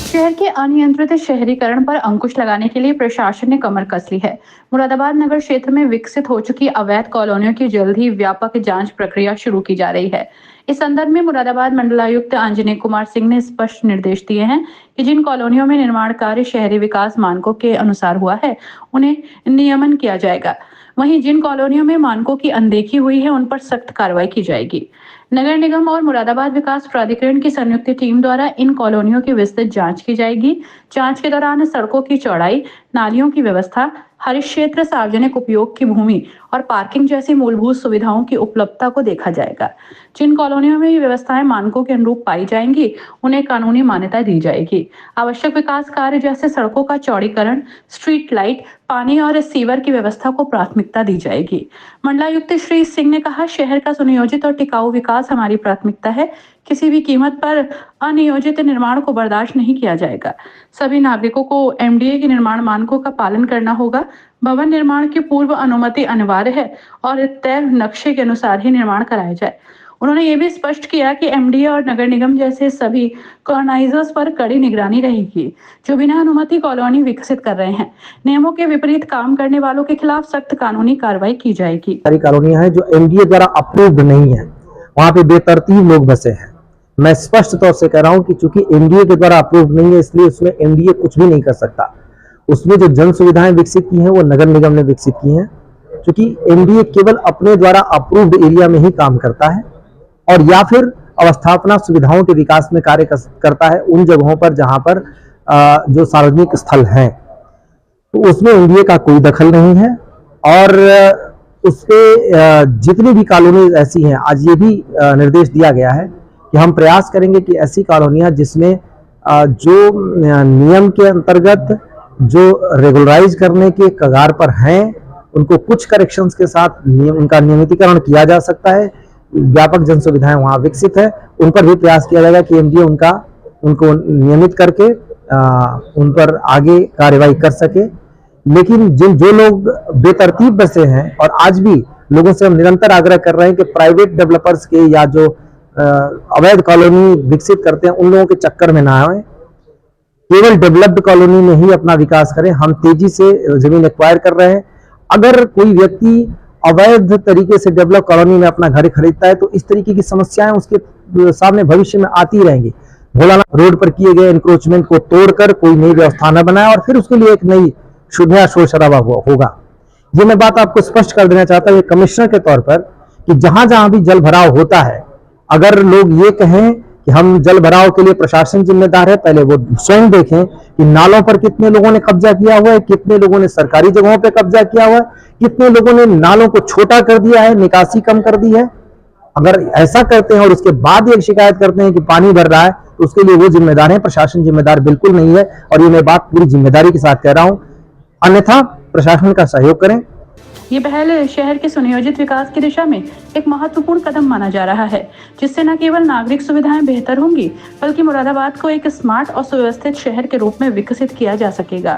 शहर के अनियंत्रित शहरीकरण पर अंकुश लगाने के लिए प्रशासन ने कमर कस ली है। मुरादाबाद नगर क्षेत्र में विकसित हो चुकी अवैध कॉलोनियों की जल्द ही व्यापक जांच प्रक्रिया शुरू की जा रही है। इस संदर्भ में मुरादाबाद मंडलायुक्त आंजनेय कुमार सिंह ने स्पष्ट निर्देश दिए हैं कि जिन कॉलोनियों में निर्माण कार्य शहरी विकास मानकों के अनुसार हुआ है, उन्हें नियमन किया जाएगा। वहीं जिन कॉलोनियों में मानकों की अनदेखी हुई है, उन पर सख्त कार्रवाई की जाएगी। नगर निगम और मुरादाबाद विकास प्राधिकरण की संयुक्त टीम द्वारा इन कॉलोनियों की विस्तृत जांच की जाएगी। जांच के दौरान सड़कों की चौड़ाई, नालियों की व्यवस्था, हरित क्षेत्र, सार्वजनिक उपयोग की भूमि और पार्किंग जैसी मूलभूत सुविधाओं की उपलब्धता को देखा जाएगा। जिन कॉलोनियों में ये व्यवस्थाएं मानकों के अनुरूप पाई जाएंगी, उन्हें कानूनी मान्यता दी जाएगी। आवश्यक विकास कार्य जैसे सड़कों का चौड़ीकरण, स्ट्रीट लाइट, पानी और सीवर की व्यवस्था को प्राथमिकता दी जाएगी। मंडलायुक्त श्री सिंह ने कहा, शहर का सुनियोजित और टिकाऊ विकास हमारी प्राथमिकता है। किसी भी कीमत पर अनियोजित निर्माण को बर्दाश्त नहीं किया जाएगा। सभी नागरिकों को एमडीए के निर्माण मानकों का पालन करना होगा। भवन निर्माण की पूर्व अनुमति अनिवार्य है और तय नक्शे के अनुसार ही निर्माण कराया जाए। उन्होंने ये भी स्पष्ट किया कि एमडीए और नगर निगम जैसे सभी कॉलोनाइजर्स पर कड़ी निगरानी रहेगी, जो बिना अनुमति कॉलोनी विकसित कर रहे हैं। नियमों के विपरीत काम करने वालों के खिलाफ सख्त कानूनी कार्रवाई की जाएगी। सारी कॉलोनियां हैं जो एमडीए द्वारा अप्रूव्ड नहीं है, वहां पे बेतरतीब लोग बसे हैं। मैं स्पष्ट तौर से कह रहा हूं कि चूंकि एमडीए के द्वारा अप्रूव्ड नहीं है, इसलिए उसमें एमडीए कुछ भी नहीं कर सकता। उसमें जो जन सुविधाएं विकसित की हैं वो नगर निगम ने विकसित की हैं, क्योंकि एमडीए केवल अपने द्वारा अप्रूव्ड एरिया में ही काम करता है और या फिर अवस्थापना सुविधाओं के विकास में कार्य करता है उन जगहों पर जहां पर जो सार्वजनिक स्थल हैं, तो उसमें एमडीए का कोई दखल नहीं है। और उसपे जितनी भी कॉलोनी ऐसी हैं, आज ये भी निर्देश दिया गया है कि हम प्रयास करेंगे कि ऐसी कॉलोनियां जिसमें जो नियम के अंतर्गत जो रेगुलराइज करने के कगार पर हैं, उनको कुछ करेक्शंस के साथ उनका नियमितीकरण किया जा सकता है। व्यापक जन सुविधाएं वहां विकसित है, उन पर भी प्रयास किया जाएगा कि एमडीए उनको नियमित करके उन पर आगे कार्रवाई कर सके। लेकिन जो लोग बेतरतीब बसे हैं, और आज भी लोगों से हम निरंतर आग्रह कर रहे हैं कि प्राइवेट डेवलपर्स के या जो अवैध कॉलोनी विकसित करते हैं उन लोगों के चक्कर में ना आए, केवल डेवलप्ड कॉलोनी में ही अपना विकास करें। हम तेजी से जमीन एक्वायर कर रहे हैं। अगर कोई व्यक्ति अवैध तरीके से डेवलप कॉलोनी में अपना घर खरीदता है तो इस तरीके की समस्याएं उसके सामने भविष्य में आती रहेंगी। भोलाना रोड पर किए गए इंक्रोचमेंट को तोड़कर कोई नई व्यवस्था न बनाए और फिर उसके लिए एक नई नया शोर शराबा होगा। ये मैं बात आपको स्पष्ट कर देना चाहता हूं कमिश्नर के तौर पर कि जहां जहां भी जल भराव होता है, अगर लोग ये कहें कि हम जल भराव के लिए प्रशासन जिम्मेदार है, पहले वो स्वयं देखें कि नालों पर कितने लोगों ने कब्जा किया हुआ है, कितने लोगों ने सरकारी जगहों पर कब्जा किया हुआ है, कितने लोगों ने नालों को छोटा कर दिया है, निकासी कम कर दी है। अगर ऐसा करते हैं और उसके बाद ये शिकायत करते हैं कि पानी भर रहा है, तो उसके लिए वो जिम्मेदार है, प्रशासन जिम्मेदार बिल्कुल नहीं है। और ये मैं बात पूरी जिम्मेदारी के साथ कह रहा हूं, अन्यथा प्रशासन का सहयोग करें। ये पहल शहर के सुनियोजित विकास की दिशा में एक महत्वपूर्ण कदम माना जा रहा है, जिससे न केवल नागरिक सुविधाएं बेहतर होंगी, बल्कि मुरादाबाद को एक स्मार्ट और सुव्यवस्थित शहर के रूप में विकसित किया जा सकेगा।